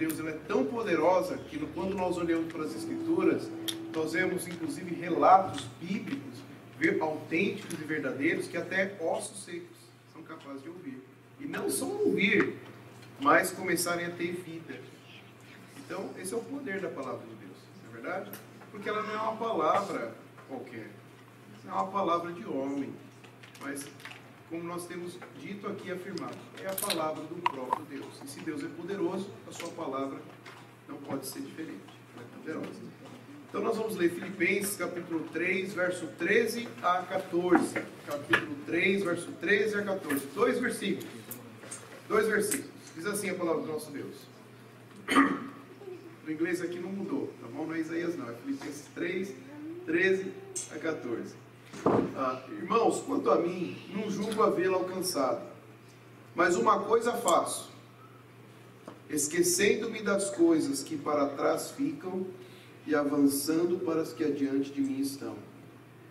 Deus ela é tão poderosa que quando nós olhamos para as Escrituras, nós vemos inclusive relatos bíblicos autênticos e verdadeiros que até ossos secos são capazes de ouvir. E não só ouvir, mas começarem a ter vida. Então, esse é o poder da palavra de Deus, não é verdade? Porque ela não é uma palavra qualquer, não é uma palavra de homem, mas, como nós temos dito aqui e afirmado, é a palavra do próprio Deus. E se Deus é poderoso, a sua palavra não pode ser diferente, ela é poderosa. Então nós vamos ler Filipenses capítulo 3, verso 13 a 14. Capítulo 3, verso 13 a 14. Dois versículos. Diz assim a palavra do nosso Deus. No inglês aqui não mudou, tá bom? Não é Isaías não, é Filipenses 3, 13 a 14. Irmãos, quanto a mim, não julgo havê-lo alcançado, mas uma coisa faço, esquecendo-me das coisas que para trás ficam e avançando para as que adiante de mim estão,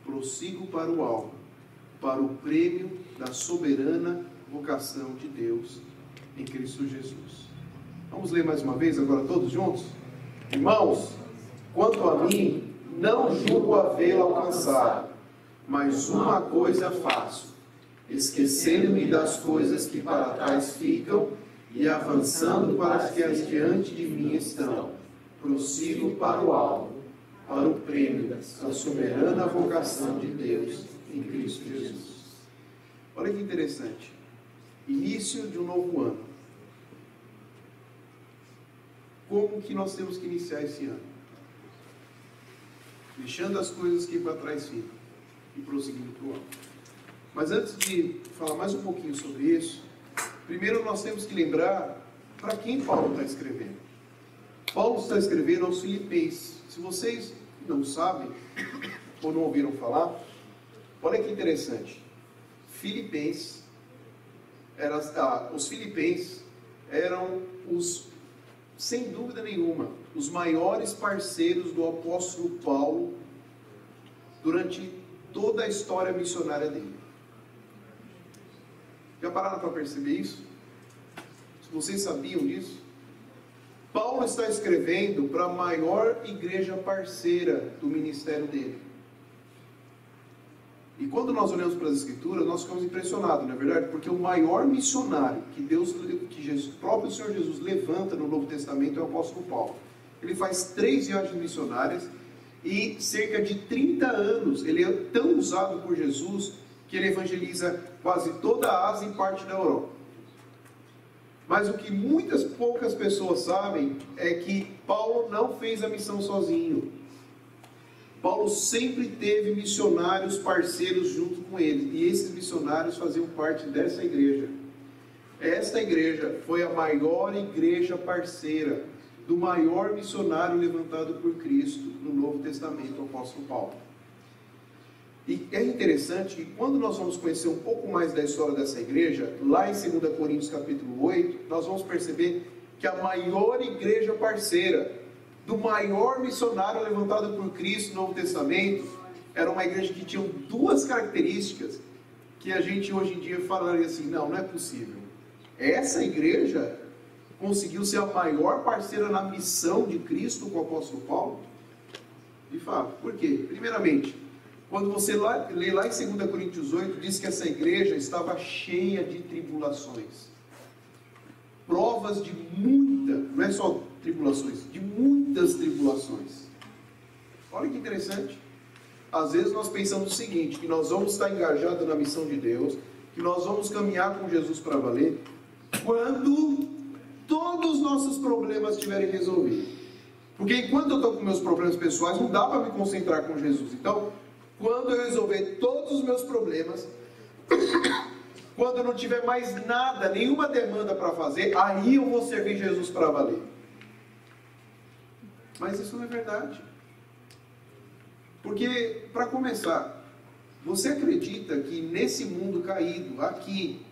prossigo para o alvo, para o prêmio da soberana vocação de Deus em Cristo Jesus. Vamos ler mais uma vez agora todos juntos? Irmãos, quanto a mim, não julgo havê-lo alcançado, mas uma coisa faço, esquecendo-me das coisas que para trás ficam e avançando para as que adiante de mim estão, prossigo para o alvo, para o prêmio da soberana vocação de Deus em Cristo Jesus. Olha que interessante. Início de um novo ano. Como que nós temos que iniciar esse ano? Deixando as coisas que para trás ficam e prosseguindo para o alvo. Mas antes de falar mais um pouquinho sobre isso, primeiro nós temos que lembrar para quem Paulo está escrevendo. Paulo está escrevendo aos Filipenses. Se vocês não sabem, ou não ouviram falar, olha que interessante. Os Filipenses eram sem dúvida nenhuma, os maiores parceiros do apóstolo Paulo durante toda a história missionária dele. Já pararam para perceber isso? Vocês sabiam disso? Paulo está escrevendo para a maior igreja parceira do ministério dele. E quando nós olhamos para as Escrituras, nós ficamos impressionados, não é verdade? Porque o maior missionário que o próprio Senhor Jesus levanta no Novo Testamento é o apóstolo Paulo. Ele faz 3 viagens missionárias e cerca de 30 anos ele é tão usado por Jesus que ele evangeliza quase toda a Ásia e parte da Europa. Mas o que poucas pessoas sabem é que Paulo não fez a missão sozinho. Paulo sempre teve missionários parceiros junto com ele, e esses missionários faziam parte dessa igreja. Esta igreja foi a maior igreja parceira do maior missionário levantado por Cristo no Novo Testamento, o apóstolo Paulo. E é interessante que quando nós vamos conhecer um pouco mais da história dessa igreja, lá em 2 Coríntios capítulo 8, nós vamos perceber que a maior igreja parceira do maior missionário levantado por Cristo no Novo Testamento era uma igreja que tinha 2 características que a gente hoje em dia falaria assim, não é possível. Essa igreja conseguiu ser a maior parceira na missão de Cristo com o apóstolo Paulo? De fato. Por quê? Primeiramente, quando você lê lá em 2 Coríntios 8, diz que essa igreja estava cheia de tribulações. Provas de não é só tribulações, de muitas tribulações. Olha que interessante. Às vezes nós pensamos o seguinte, que nós vamos estar engajados na missão de Deus, que nós vamos caminhar com Jesus para valer, quando todos os nossos problemas estiverem resolvidos. Porque enquanto eu estou com meus problemas pessoais, não dá para me concentrar com Jesus. Então, quando eu resolver todos os meus problemas, quando eu não tiver mais nada, nenhuma demanda para fazer, aí eu vou servir Jesus para valer. Mas isso não é verdade. Porque, para começar, você acredita que nesse mundo caído, aqui,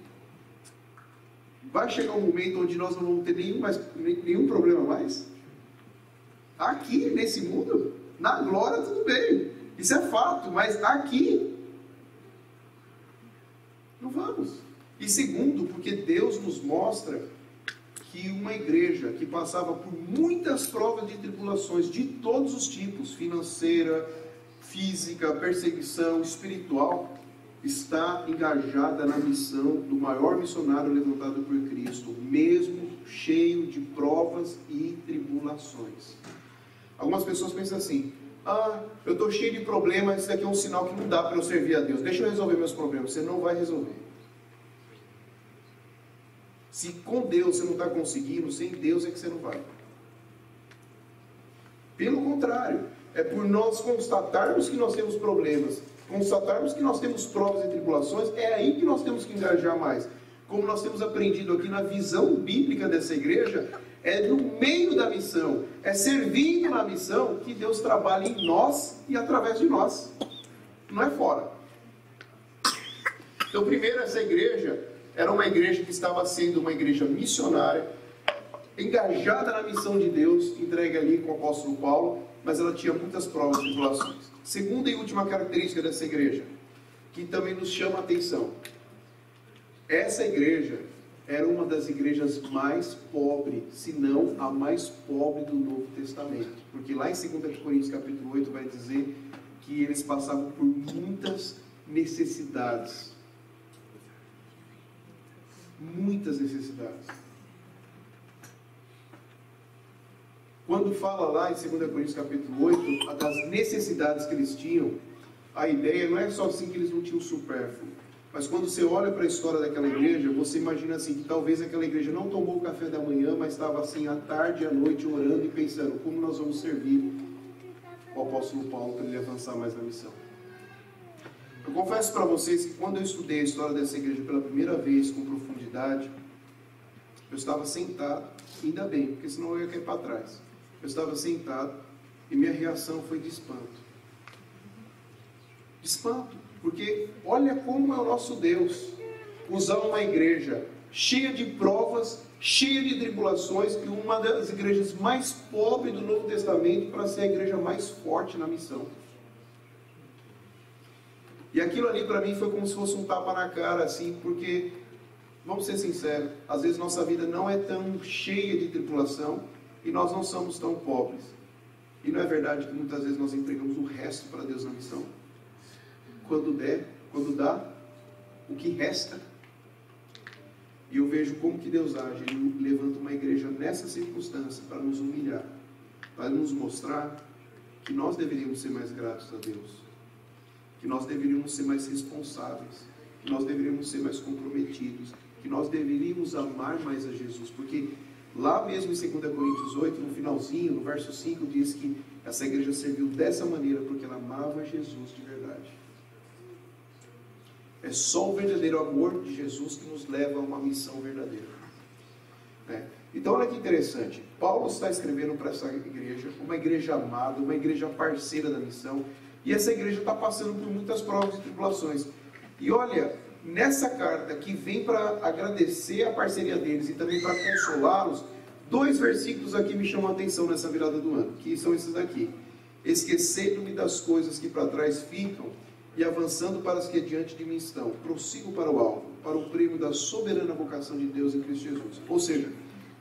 vai chegar um momento onde nós não vamos ter nenhum problema mais? Aqui, nesse mundo, na glória, tudo bem. Isso é fato, mas aqui, não vamos. E segundo, porque Deus nos mostra que uma igreja que passava por muitas provas de tribulações de todos os tipos, financeira, física, perseguição, espiritual, está engajada na missão do maior missionário levantado por Cristo, mesmo cheio de provas e tribulações. Algumas pessoas pensam assim: eu estou cheio de problemas, isso daqui é um sinal que não dá para eu servir a Deus, deixa eu resolver meus problemas. Você não vai resolver. Se com Deus você não está conseguindo, sem Deus é que você não vai. Pelo contrário, é por nós constatarmos que nós temos problemas, constatarmos que nós temos provas e tribulações, é aí que nós temos que engajar mais. Como nós temos aprendido aqui na visão bíblica dessa igreja, é no meio da missão, é servindo na missão que Deus trabalha em nós e através de nós, não é fora. Então, primeiro, essa igreja era uma igreja que estava sendo uma igreja missionária, engajada na missão de Deus, entregue ali com o apóstolo Paulo, mas ela tinha muitas provas e tribulações. Segunda e última característica dessa igreja, que também nos chama a atenção: essa igreja era uma das igrejas mais pobres, se não a mais pobre do Novo Testamento. Porque lá em 2 Coríntios capítulo 8 vai dizer que eles passavam por muitas necessidades. Muitas necessidades. Quando fala lá em 2 Coríntios capítulo 8, das necessidades que eles tinham, a ideia não é só assim que eles não tinham supérfluo. Mas quando você olha para a história daquela igreja, você imagina assim, que talvez aquela igreja não tomou o café da manhã, mas estava assim à tarde e à noite orando e pensando como nós vamos servir o apóstolo Paulo para ele avançar mais na missão. Eu confesso para vocês que quando eu estudei a história dessa igreja pela primeira vez com profundidade, eu estava sentado, ainda bem, porque senão eu ia cair para trás. Eu estava sentado e minha reação foi de espanto. De espanto, porque olha como é o nosso Deus usar uma igreja cheia de provas, cheia de tribulações, e uma das igrejas mais pobres do Novo Testamento para ser a igreja mais forte na missão. E aquilo ali para mim foi como se fosse um tapa na cara, assim, porque, vamos ser sinceros, às vezes nossa vida não é tão cheia de tribulação e nós não somos tão pobres. E não é verdade que muitas vezes nós entregamos o resto para Deus na missão? Quando der, quando dá, o que resta. E eu vejo como que Deus age. Ele levanta uma igreja nessa circunstância para nos humilhar, para nos mostrar que nós deveríamos ser mais gratos a Deus, que nós deveríamos ser mais responsáveis, que nós deveríamos ser mais comprometidos, que nós deveríamos amar mais a Jesus, porque lá mesmo em 2 Coríntios 8, no finalzinho, no verso 5, diz que essa igreja serviu dessa maneira porque ela amava Jesus de verdade. É só o verdadeiro amor de Jesus que nos leva a uma missão verdadeira. Então olha que interessante, Paulo está escrevendo para essa igreja, uma igreja amada, uma igreja parceira da missão, e essa igreja está passando por muitas provas e tribulações. E olha, nessa carta que vem para agradecer a parceria deles e também para consolá-los, 2 versículos aqui me chamam a atenção nessa virada do ano, que são esses aqui: esquecendo-me das coisas que para trás ficam e avançando para as que diante de mim estão, prossigo para o alvo, para o prêmio da soberana vocação de Deus em Cristo Jesus. Ou seja,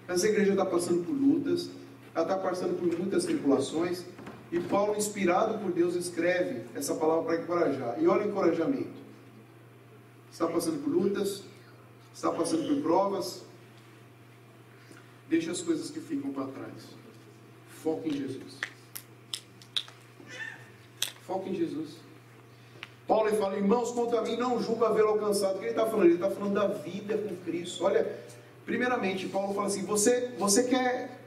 essa igreja está passando por lutas, ela está passando por muitas tribulações, e Paulo, inspirado por Deus, escreve essa palavra para encorajar. E olha o encorajamento: está passando por lutas, está passando por provas, deixa as coisas que ficam para trás, foca em Jesus. Foca em Jesus. Paulo ele fala: irmãos, quanto a mim, não julgo havê-lo alcançado. O que ele está falando? Ele está falando da vida com Cristo. Olha, primeiramente, Paulo fala assim: você quer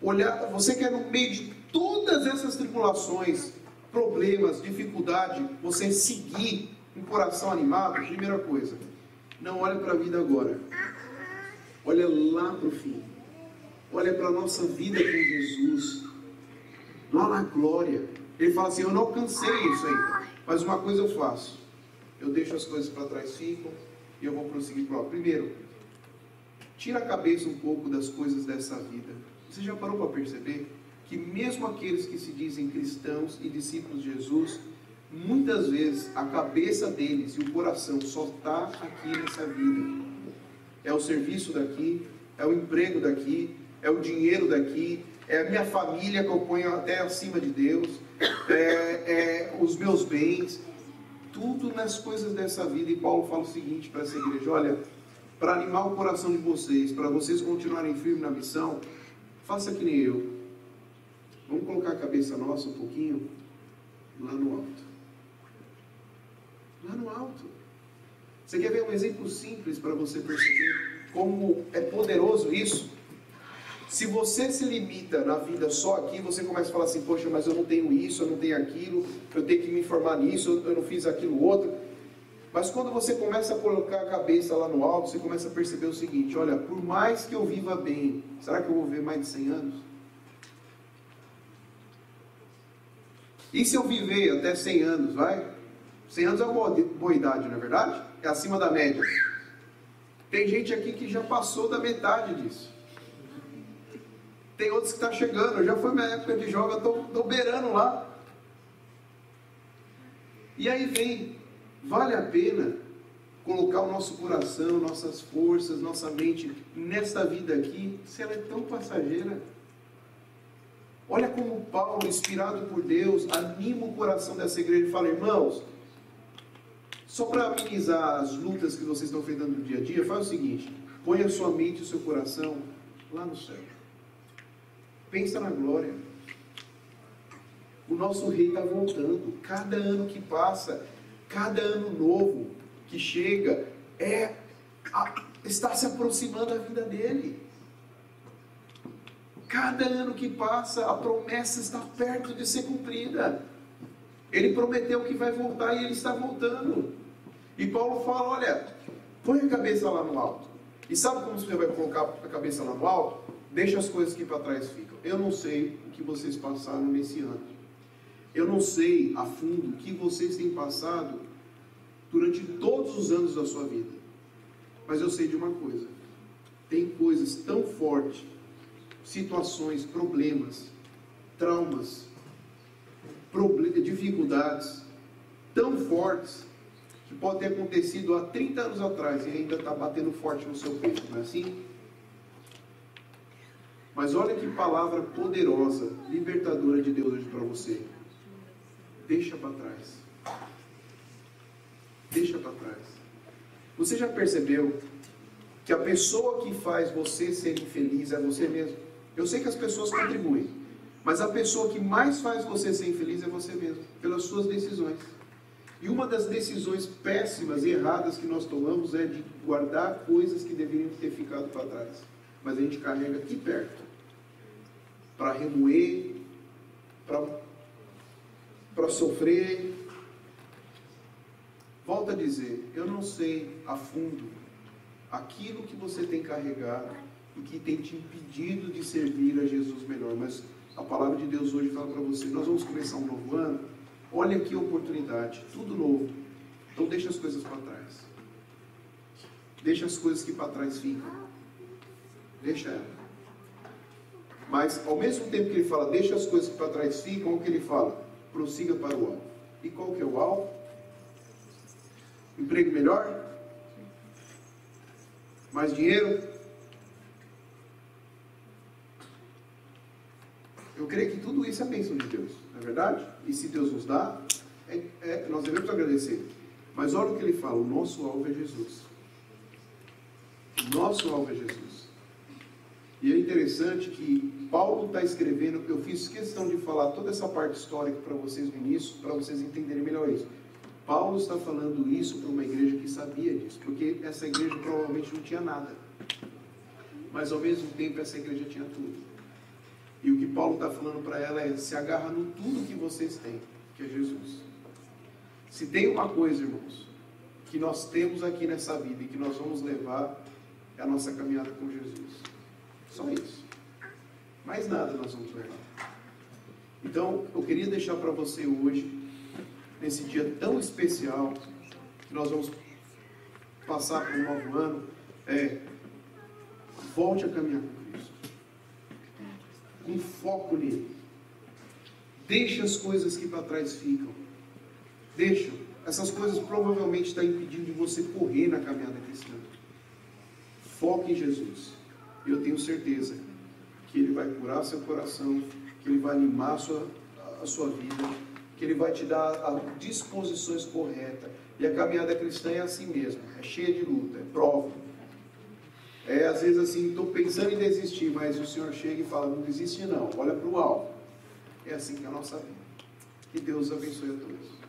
olhar, você quer no meio de todas essas tribulações, problemas, dificuldade, você seguir um coração animado? Primeira coisa, não olha para a vida agora, olha lá para o fim, olha para a nossa vida com Jesus, lá na glória. Ele fala assim: eu não alcancei isso ainda, mas uma coisa eu faço, eu deixo as coisas para trás, ficam, e eu vou prosseguir para lá. Primeiro, tira a cabeça um pouco das coisas dessa vida. Você já parou para perceber que mesmo aqueles que se dizem cristãos e discípulos de Jesus, muitas vezes a cabeça deles e o coração só está aqui nessa vida? É o serviço daqui, é o emprego daqui, é o dinheiro daqui, é a minha família que eu ponho até acima de Deus, é os meus bens, tudo nas coisas dessa vida. E Paulo fala o seguinte para essa igreja: olha, para animar o coração de vocês, para vocês continuarem firmes na missão, faça que nem eu. Vamos colocar a cabeça nossa um pouquinho lá no alto. Lá no alto. Você quer ver um exemplo simples para você perceber como é poderoso isso? Se você se limita na vida só aqui, você começa a falar assim: poxa, mas eu não tenho isso, eu não tenho aquilo, eu tenho que me informar nisso, eu não fiz aquilo outro. Mas quando você começa a colocar a cabeça lá no alto, você começa a perceber o seguinte: olha, por mais que eu viva bem, será que eu vou viver mais de 100 anos? E se eu viver até 100 anos, vai? 100 anos é uma boa idade, não é verdade? É acima da média. Tem gente aqui que já passou da metade disso. Tem outros que estão chegando. Já foi minha época de jovem, eu estou beirando lá. E aí vem, vale a pena colocar o nosso coração, nossas forças, nossa mente nessa vida aqui, se ela é tão passageira? Olha como Paulo, inspirado por Deus, anima o coração dessa igreja e fala: irmãos, só para amenizar as lutas que vocês estão enfrentando no dia a dia, faz o seguinte: põe a sua mente e o seu coração lá no céu. Pensa na glória. O nosso rei está voltando. Cada ano que passa, cada ano novo que chega, está se aproximando a vida dele. Cada ano que passa, a promessa está perto de ser cumprida. Ele prometeu que vai voltar e ele está voltando. E Paulo fala: olha, põe a cabeça lá no alto. E sabe como você vai colocar a cabeça lá no alto? Deixa as coisas que para trás ficam. Eu não sei o que vocês passaram nesse ano. Eu não sei a fundo o que vocês têm passado durante todos os anos da sua vida. Mas eu sei de uma coisa: tem coisas tão fortes, situações, problemas, traumas, dificuldades tão fortes, que pode ter acontecido há 30 anos atrás e ainda está batendo forte no seu peito, não é assim? Mas olha que palavra poderosa, libertadora de Deus hoje para você. Deixa para trás. Deixa para trás. Você já percebeu que a pessoa que faz você ser infeliz é você mesmo? Eu sei que as pessoas contribuem, mas a pessoa que mais faz você ser infeliz é você mesmo, pelas suas decisões. E uma das decisões péssimas e erradas que nós tomamos é de guardar coisas que deveriam ter ficado para trás. Mas a gente carrega aqui perto, para remoer, para sofrer. Volto a dizer, eu não sei a fundo aquilo que você tem carregado e que tem te impedido de servir a Jesus melhor, mas a palavra de Deus hoje fala para você: nós vamos começar um novo ano, olha aqui a oportunidade, tudo novo. Então deixa as coisas para trás, deixa as coisas que para trás ficam, deixa ela. Mas ao mesmo tempo que ele fala deixa as coisas que para trás ficam, o que ele fala? Prossiga para o alvo. E qual que é o alvo? Emprego melhor? Mais dinheiro? Eu creio que tudo isso é bênção de Deus, não é verdade? E se Deus nos dá, nós devemos agradecer. Mas olha o que ele fala: o nosso alvo é Jesus. O nosso alvo é Jesus. E é interessante que Paulo está escrevendo, eu fiz questão de falar toda essa parte histórica para vocês no início, para vocês entenderem melhor isso. Paulo está falando isso para uma igreja que sabia disso, porque essa igreja provavelmente não tinha nada. Mas ao mesmo tempo essa igreja tinha tudo. E o que Paulo está falando para ela é: se agarra no tudo que vocês têm, que é Jesus. Se tem uma coisa, irmãos, que nós temos aqui nessa vida e que nós vamos levar, é a nossa caminhada com Jesus. Só isso. Mais nada nós vamos levar. Então, eu queria deixar para você hoje, nesse dia tão especial, que nós vamos passar por um novo ano, volte a caminhar com Cristo. Com foco nele. Deixa as coisas que para trás ficam. Deixa. Essas coisas provavelmente estão impedindo de você correr na caminhada cristã. Foque em Jesus. E eu tenho certeza que Ele vai curar seu coração, que Ele vai animar a sua vida, que Ele vai te dar as disposições corretas. E a caminhada cristã é assim mesmo, é cheia de luta, é prova. Às vezes assim, estou pensando em desistir, mas o Senhor chega e fala, não desiste não, olha para o alvo. É assim que é a nossa vida. Que Deus abençoe a todos.